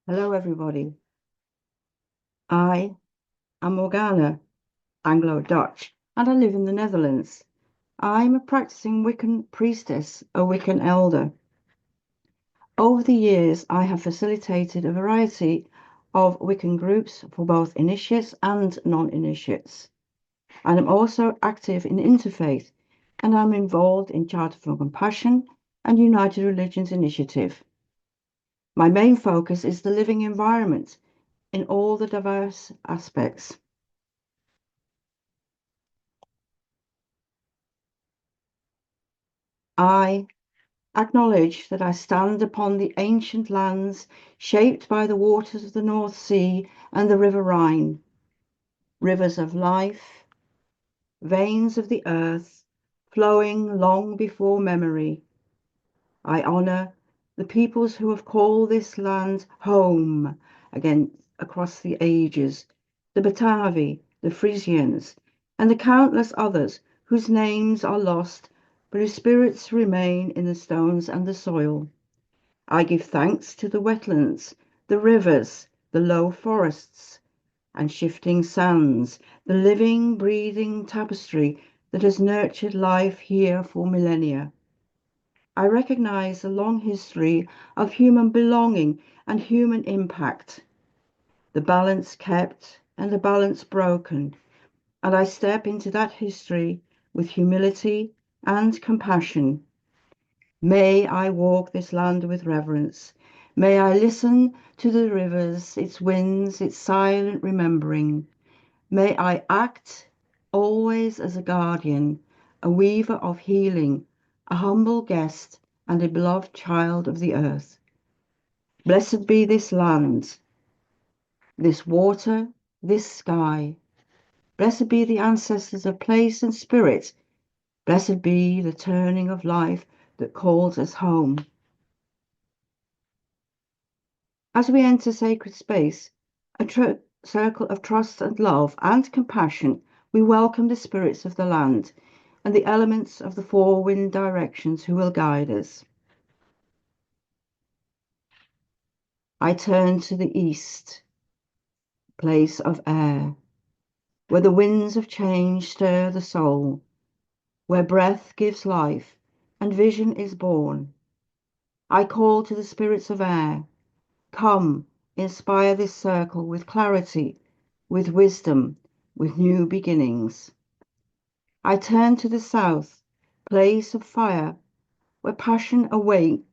Hello, everybody. I am Morgana, Anglo-Dutch, and I live in the Netherlands. I'm a practicing Wiccan priestess, a Wiccan elder. Over the years, I have facilitated a variety of Wiccan groups for both initiates and non-initiates. And I'm also active in interfaith, and I'm involved in Charter for Compassion and United Religions Initiative. My main focus is the living environment in all the diverse aspects. I acknowledge that I stand upon the ancient lands shaped by the waters of the North Sea and the River Rhine, rivers of life, veins of the earth, flowing long before memory. I honour the peoples who have called this land home again across the ages, the Batavi, the Frisians, and the countless others whose names are lost, but whose spirits remain in the stones and the soil. I give thanks to the wetlands, the rivers, the low forests, and shifting sands, the living, breathing tapestry that has nurtured life here for millennia. I recognize the long history of human belonging and human impact, the balance kept and the balance broken, and I step into that history with humility and compassion. May I walk this land with reverence. May I listen to the rivers, its winds, its silent remembering. May I act always as a guardian, a weaver of healing, a humble guest, and a beloved child of the earth. Blessed be this land, this water, this sky. Blessed be the ancestors of place and spirit. Blessed be the turning of life that calls us home. As we enter sacred space, a circle of trust and love and compassion, we welcome the spirits of the land and the elements of the four wind directions who will guide us. I turn to the east, place of air, where the winds of change stir the soul, where breath gives life and vision is born. I call to the spirits of air, come, inspire this circle with clarity, with wisdom, with new beginnings. I turn to the south, place of fire, where passion awakes,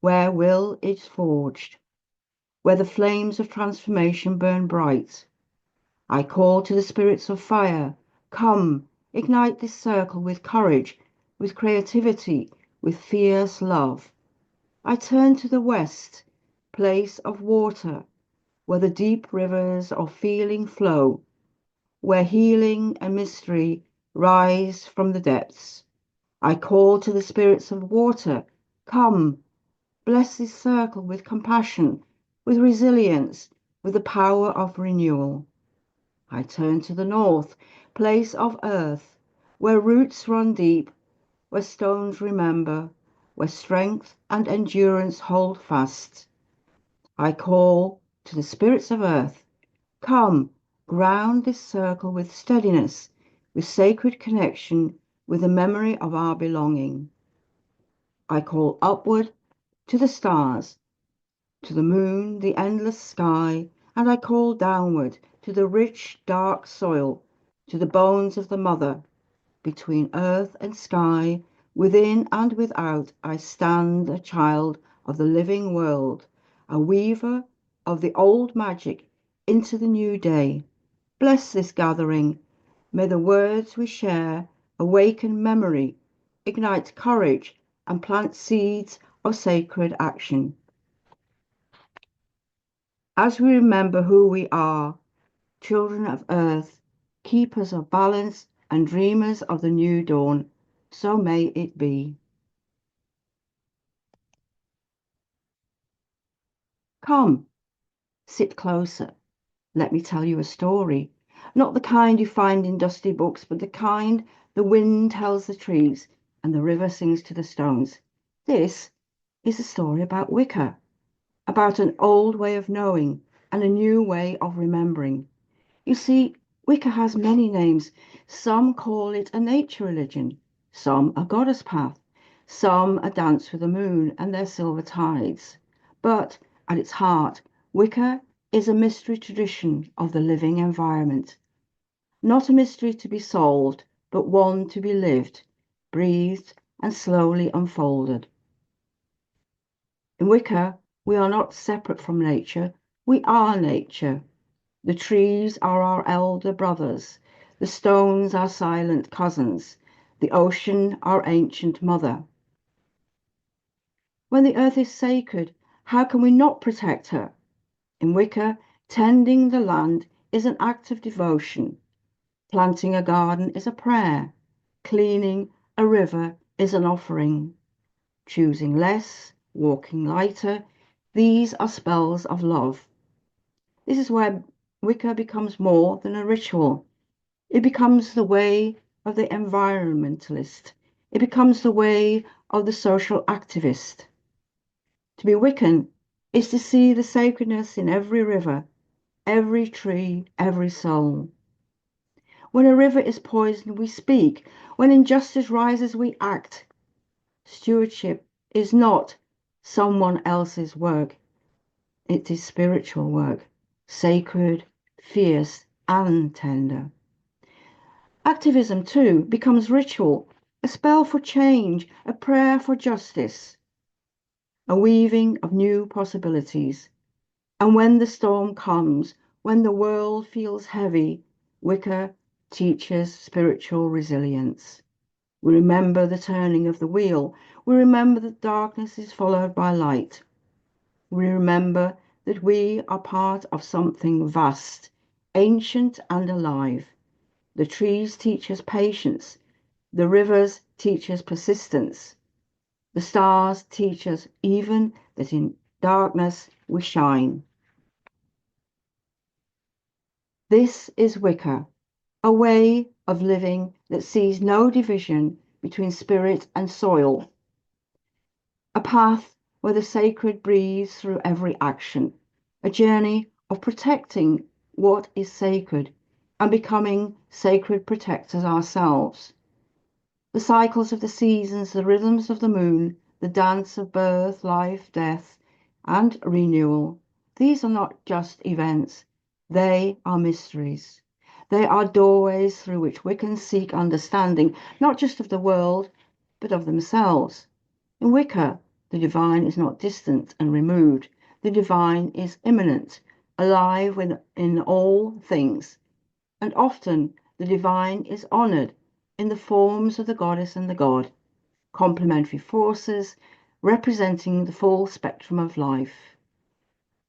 where will is forged, where the flames of transformation burn bright. I call to the spirits of fire, come, ignite this circle with courage, with creativity, with fierce love. I turn to the west, place of water, where the deep rivers of feeling flow, where healing and mystery rise from the depths. I call to the spirits of water, come, bless this circle with compassion, with resilience, with the power of renewal. I turn to the north, place of earth, where roots run deep, where stones remember, where strength and endurance hold fast. I call to the spirits of earth, come, ground this circle with steadiness, with sacred connection, with the memory of our belonging. I call upward to the stars, to the moon, the endless sky, and I call downward to the rich, dark soil, to the bones of the mother. Between earth and sky, within and without, I stand a child of the living world, a weaver of the old magic into the new day. Bless this gathering. May the words we share awaken memory, ignite courage, and plant seeds of sacred action. As we remember who we are, children of earth, keepers of balance, and dreamers of the new dawn, so may it be. Come, sit closer. Let me tell you a story. Not the kind you find in dusty books, but the kind the wind tells the trees and the river sings to the stones. This is a story about Wicca, about an old way of knowing and a new way of remembering. You see, Wicca has many names. Some call it a nature religion, some a goddess path, some a dance with the moon and their silver tides. But at its heart, Wicca is a mystery tradition of the living environment. Not a mystery to be solved, but one to be lived, breathed, and slowly unfolded. In Wicca, we are not separate from nature, we are nature. The trees are our elder brothers, the stones our silent cousins, the ocean our ancient mother. When the earth is sacred, how can we not protect her? In Wicca, tending the land is an act of devotion. Planting a garden is a prayer. Cleaning a river is an offering. Choosing less, walking lighter, these are spells of love. This is where Wicca becomes more than a ritual. It becomes the way of the environmentalist. It becomes the way of the social activist. To be Wiccan is to see the sacredness in every river, every tree, every soul. When a river is poisoned, we speak. When injustice rises, we act. Stewardship is not someone else's work. It is spiritual work, sacred, fierce, and tender. Activism, too, becomes ritual, a spell for change, a prayer for justice, a weaving of new possibilities. And when the storm comes, when the world feels heavy, Wicca teaches spiritual resilience. We remember the turning of the wheel. We remember that darkness is followed by light. We remember that we are part of something vast, ancient and alive. The trees teach us patience. The rivers teach us persistence. The stars teach us even that in darkness we shine. This is Wicca, a way of living that sees no division between spirit and soil, a path where the sacred breathes through every action, a journey of protecting what is sacred and becoming sacred protectors ourselves. The cycles of the seasons, the rhythms of the moon, the dance of birth, life, death, and renewal. These are not just events, they are mysteries. They are doorways through which Wiccans seek understanding, not just of the world, but of themselves. In Wicca, the divine is not distant and removed. The divine is immanent, alive in all things, and often the divine is honored in the forms of the goddess and the god, complementary forces representing the full spectrum of life.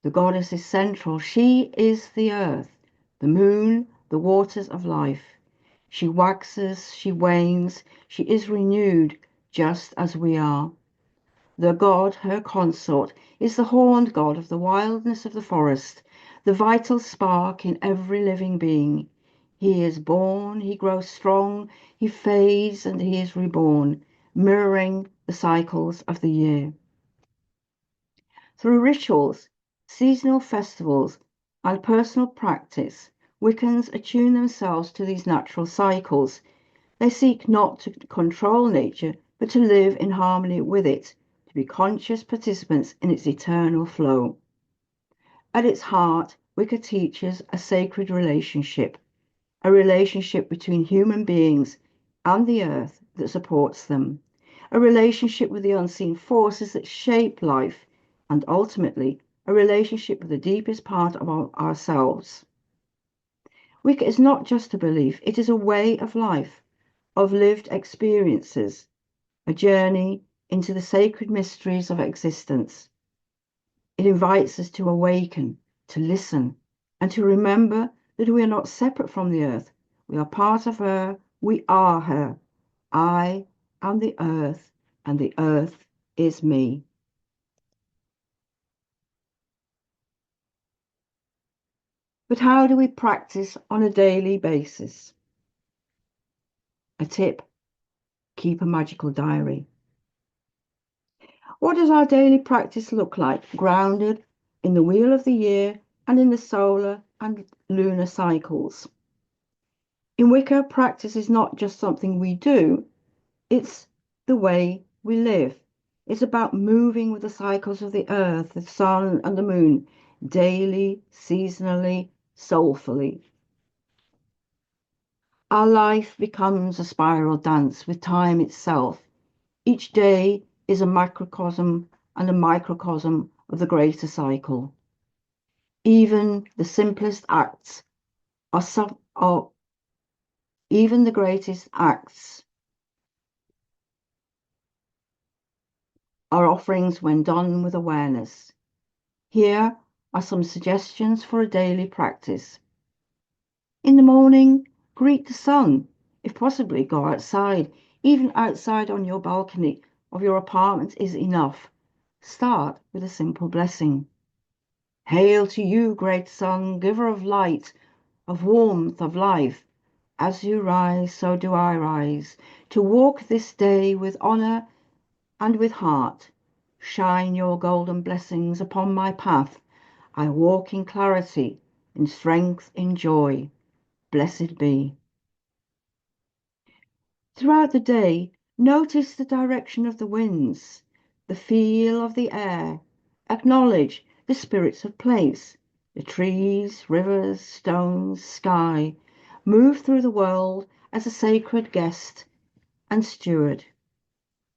The goddess is central. She is the earth, the moon, the waters of life. She waxes, she wanes, she is renewed just as we are. The god, her consort, is the horned god of the wildness of the forest, the vital spark in every living being. He is born, he grows strong, he fades, and he is reborn, mirroring the cycles of the year. Through rituals, seasonal festivals, and personal practice, Wiccans attune themselves to these natural cycles. They seek not to control nature, but to live in harmony with it, to be conscious participants in its eternal flow. At its heart, Wicca teaches a sacred relationship, a relationship between human beings and the earth that supports them, a relationship with the unseen forces that shape life, and ultimately, a relationship with the deepest part of ourselves. Wicca is not just a belief, it is a way of life, of lived experiences, a journey into the sacred mysteries of existence. It invites us to awaken, to listen, and to remember that we are not separate from the earth. We are part of her. We are her. I am the earth, and the earth is me. But how do we practice on a daily basis? A tip: keep a magical diary. What does our daily practice look like? Grounded, in the wheel of the year and in the solar and lunar cycles. In Wicca, practice is not just something we do, it's the way we live. It's about moving with the cycles of the earth, the sun, and the moon, daily, seasonally, soulfully. Our life becomes a spiral dance with time itself. Each day is a macrocosm and a microcosm of the greater cycle. Even the simplest acts even the greatest acts are offerings when done with awareness. Here are some suggestions for a daily practice. In the morning, greet the sun. If possibly, go outside. Even outside on your balcony of your apartment is enough. Start with a simple blessing. Hail to you, great sun, giver of light, of warmth, of life. As you rise, so do I rise, to walk this day with honor and with heart. Shine your golden blessings upon my path. I walk in clarity, in strength, in joy. Blessed be. Throughout the day, notice the direction of the winds, the feel of the air. Acknowledge the spirits of place, the trees, rivers, stones, sky. Move through the world as a sacred guest and steward.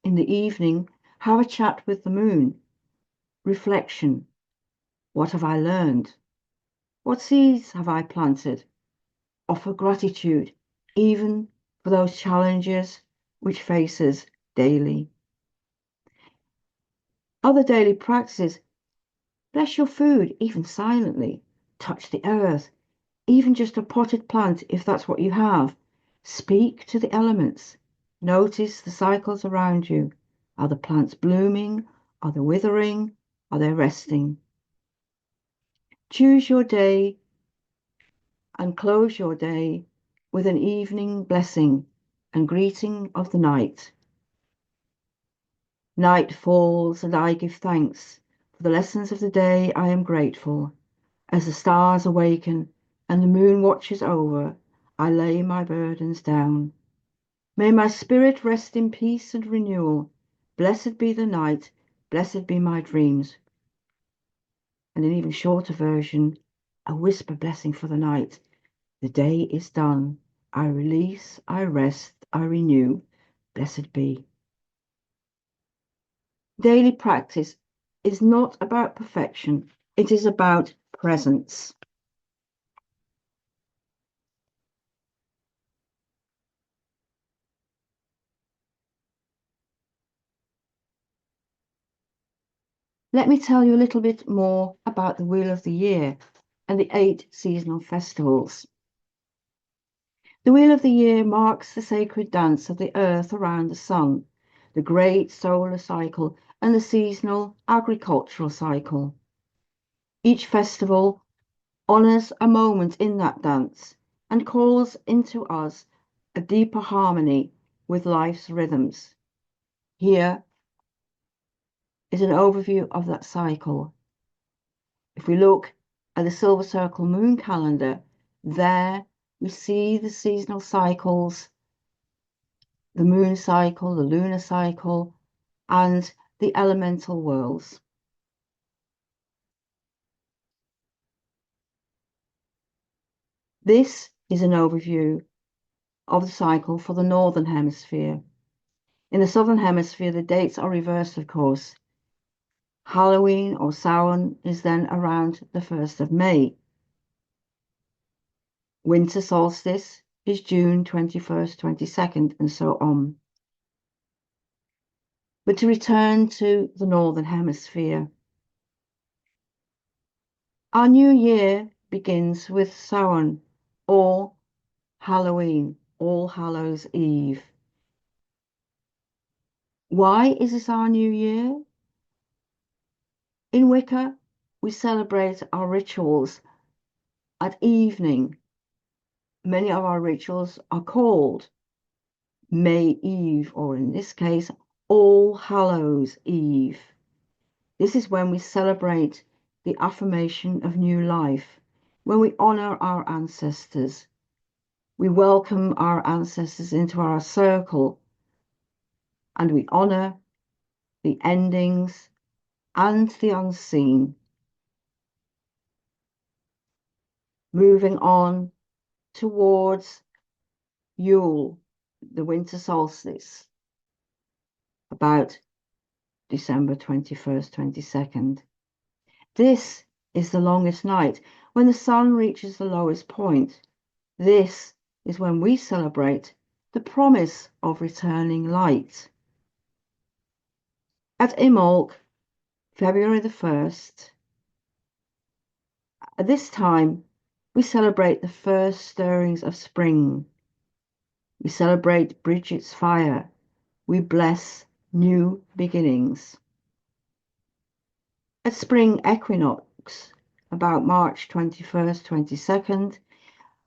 In the evening, have a chat with the moon. Reflection. What have I learned? What seeds have I planted? Offer gratitude, even for those challenges which face us daily. Other daily practices. Bless your food, even silently. Touch the earth, even just a potted plant if that's what you have. Speak to the elements. Notice the cycles around you. Are the plants blooming? Are they withering? Are they resting? Choose your day and close your day with an evening blessing and greeting of the night. Night falls and I give thanks. For the lessons of the day I am grateful. As the stars awaken and the moon watches over, I lay my burdens down. May my spirit rest in peace and renewal. Blessed be the night, blessed be my dreams. And an even shorter version, a whisper blessing for the night. The day is done. I release, I rest, I renew. Blessed be. Daily practice is not about perfection. It is about presence. Let me tell you a little bit more about the Wheel of the Year and the 8 seasonal festivals. The Wheel of the Year marks the sacred dance of the earth around the sun, the great solar cycle, and the seasonal agricultural cycle. Each festival honors a moment in that dance and calls into us a deeper harmony with life's rhythms. Here is an overview of that cycle. If we look at the Silver Circle moon calendar, there we see the seasonal cycles, the moon cycle, the lunar cycle, and the elemental worlds. This is an overview of the cycle for the Northern Hemisphere. In the Southern Hemisphere, the dates are reversed, of course. Halloween or Samhain is then around the 1st of May. Winter solstice is June 21st, 22nd, and so on. But to return to the Northern Hemisphere, our new year begins with Samhain or Halloween, All Hallows Eve. Why is this our new year? In Wicca, we celebrate our rituals at evening. Many of our rituals are called May Eve, or in this case, All Hallows Eve. This is when we celebrate the affirmation of new life, when we honor our ancestors. We welcome our ancestors into our circle and we honor the endings and the unseen. Moving on towards Yule, the winter solstice, about December 21st, 22nd. This is the longest night, when the sun reaches the lowest point. This is when we celebrate the promise of returning light. At Imbolc, February the 1st, at this time, we celebrate the first stirrings of spring. We celebrate Bridget's fire. We bless new beginnings. At spring equinox, about March 21st, 22nd,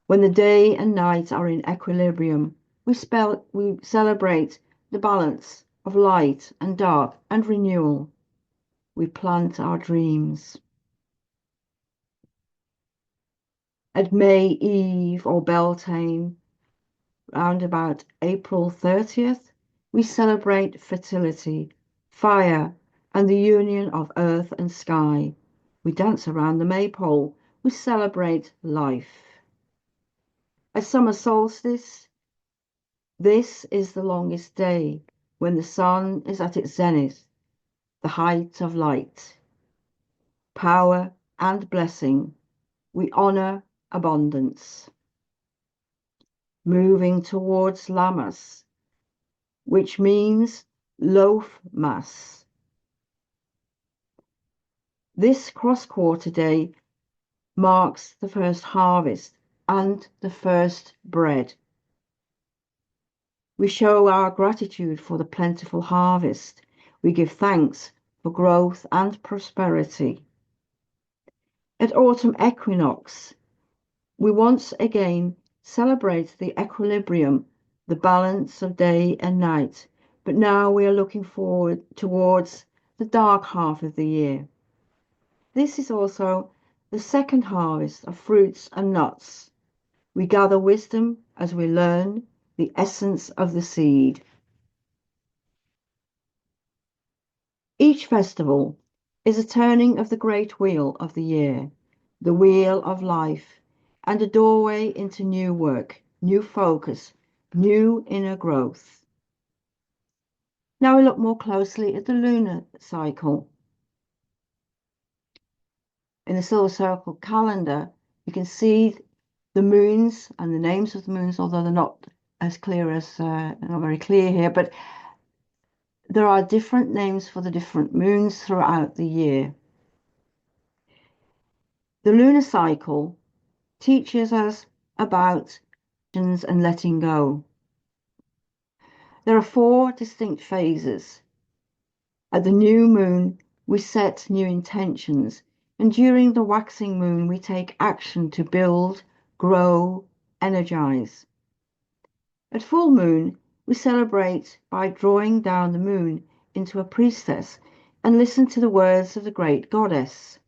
when the day and night are in equilibrium, we celebrate the balance of light and dark and renewal. We plant our dreams. At May Eve or Beltane, round about April 30th, we celebrate fertility, fire, and the union of earth and sky. We dance around the maypole. We celebrate life. At summer solstice, this is the longest day, when the sun is at its zenith, the height of light, power and blessing. We honor abundance. Moving towards Lammas, which means loaf mass. This cross-quarter day marks the first harvest and the first bread. We show our gratitude for the plentiful harvest. We give thanks for growth and prosperity. At autumn equinox, we once again celebrate the equilibrium, the balance of day and night, but now we are looking forward towards the dark half of the year. This is also the second harvest of fruits and nuts. We gather wisdom as we learn the essence of the seed. Each festival is a turning of the great wheel of the year, the wheel of life, and a doorway into new work, new focus, new inner growth. Now we look more closely at the lunar cycle. In the Silver Circle calendar, you can see the moons and the names of the moons, although they're not as clear as, not very clear here, but there are different names for the different moons throughout the year. The lunar cycle teaches us about and letting go. There are 4 distinct phases. At the new moon, we set new intentions, and during the waxing moon, we take action to build, grow, energize. At full moon, we celebrate by drawing down the moon into a priestess and listen to the words of the great goddess.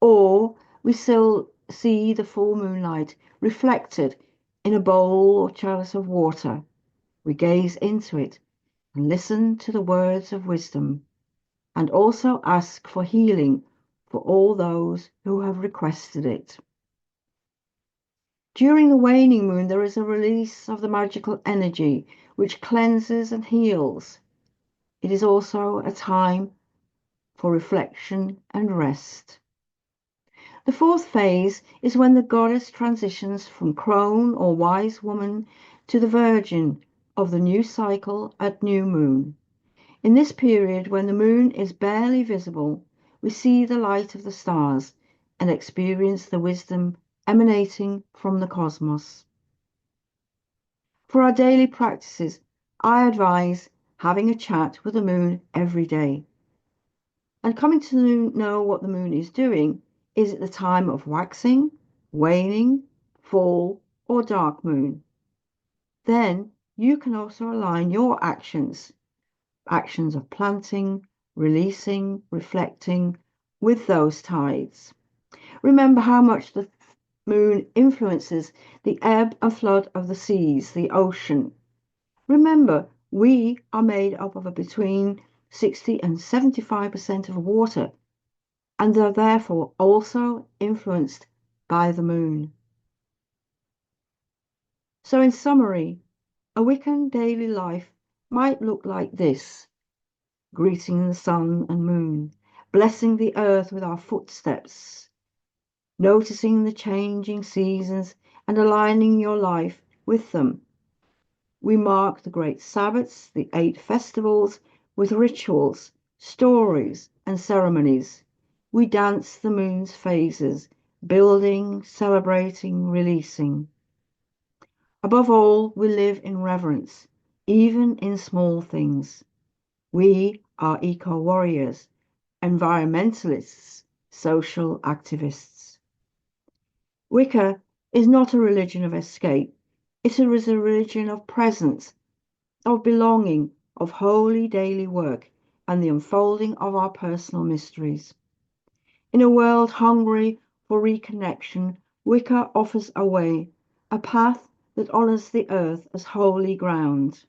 Or we still see the full moonlight reflected in a bowl or chalice of water. We gaze into it and listen to the words of wisdom, and also ask for healing for all those who have requested it. During the waning moon, there is a release of the magical energy which cleanses and heals. It is also a time for reflection and rest. The 4th phase is when the goddess transitions from crone or wise woman to the virgin of the new cycle at new moon. In this period, when the moon is barely visible, we see the light of the stars and experience the wisdom emanating from the cosmos. For our daily practices, I advise having a chat with the moon every day. And coming to know what the moon is doing, is it the time of waxing, waning, full, or dark moon? Then you can also align your actions of planting, releasing, reflecting, with those tides. Remember how much the moon influences the ebb and flood of the seas, the ocean. Remember, we are made up of between 60 and 75% of water and are therefore also influenced by the moon. So, in summary, a Wiccan daily life might look like this: greeting the sun and moon, blessing the earth with our footsteps, noticing the changing seasons and aligning your life with them. We mark the great Sabbats, the 8 festivals, with rituals, stories, and ceremonies. We dance the moon's phases, building, celebrating, releasing. Above all, we live in reverence, even in small things. We are eco-warriors, environmentalists, social activists. Wicca is not a religion of escape. It is a religion of presence, of belonging, of holy daily work, and the unfolding of our personal mysteries. In a world hungry for reconnection, Wicca offers a way, a path that honors the earth as holy ground,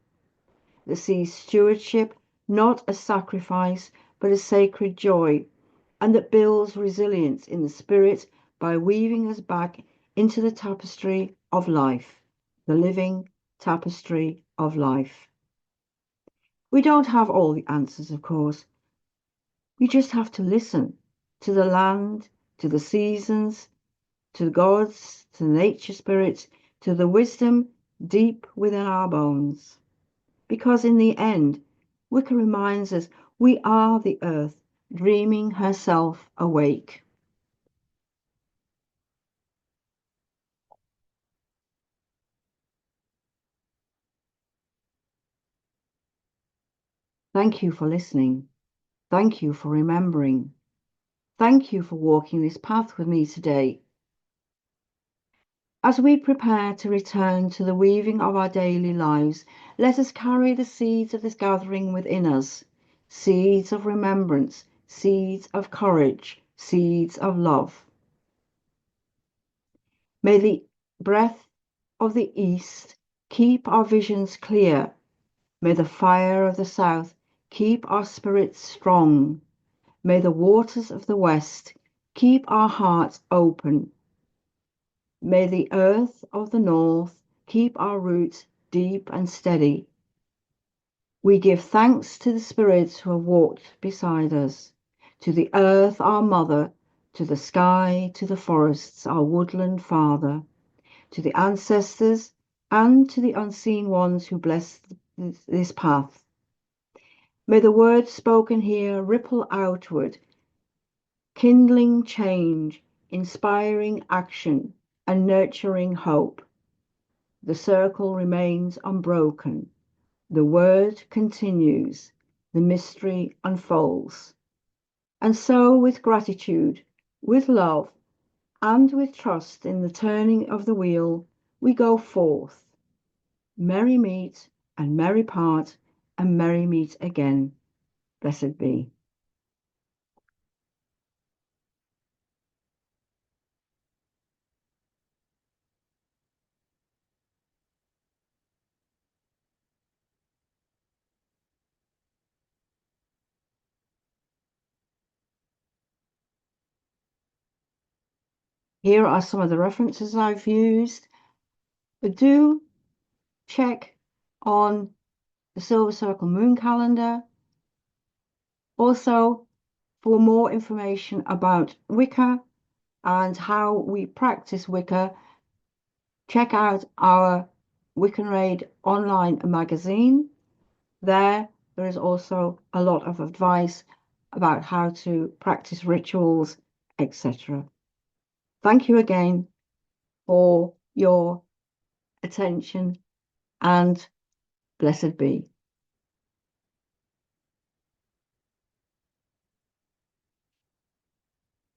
that sees stewardship not as sacrifice but as sacred joy, and that builds resilience in the spirit by weaving us back into the tapestry of life, the living tapestry of life. We don't have all the answers, of course. We just have to listen to the land, to the seasons, to the gods, to the nature spirits, to the wisdom deep within our bones. Because in the end, Wicca reminds us we are the earth, dreaming herself awake. Thank you for listening. Thank you for remembering. Thank you for walking this path with me today. As we prepare to return to the weaving of our daily lives, let us carry the seeds of this gathering within us, seeds of remembrance, seeds of courage, seeds of love. May the breath of the East keep our visions clear. May the fire of the South keep our spirits strong. May the waters of the West keep our hearts open. May the earth of the North keep our roots deep and steady. We give thanks to the spirits who have walked beside us, to the earth, our mother, to the sky, to the forests, our woodland father, to the ancestors, and to the unseen ones who bless this path. May the words spoken here ripple outward, kindling change, inspiring action, and nurturing hope. The circle remains unbroken. The word continues. The mystery unfolds. And so, with gratitude, with love, and with trust in the turning of the wheel, we go forth. Merry meet and merry part and merry meet again. Blessed be. Here are some of the references I've used. But do check on the Silver Circle Moon Calendar. Also, for more information about Wicca and how we practice Wicca, check out our Wiccan Raid online magazine. There is also a lot of advice about how to practice rituals, etc. Thank you again for your attention and blessed be.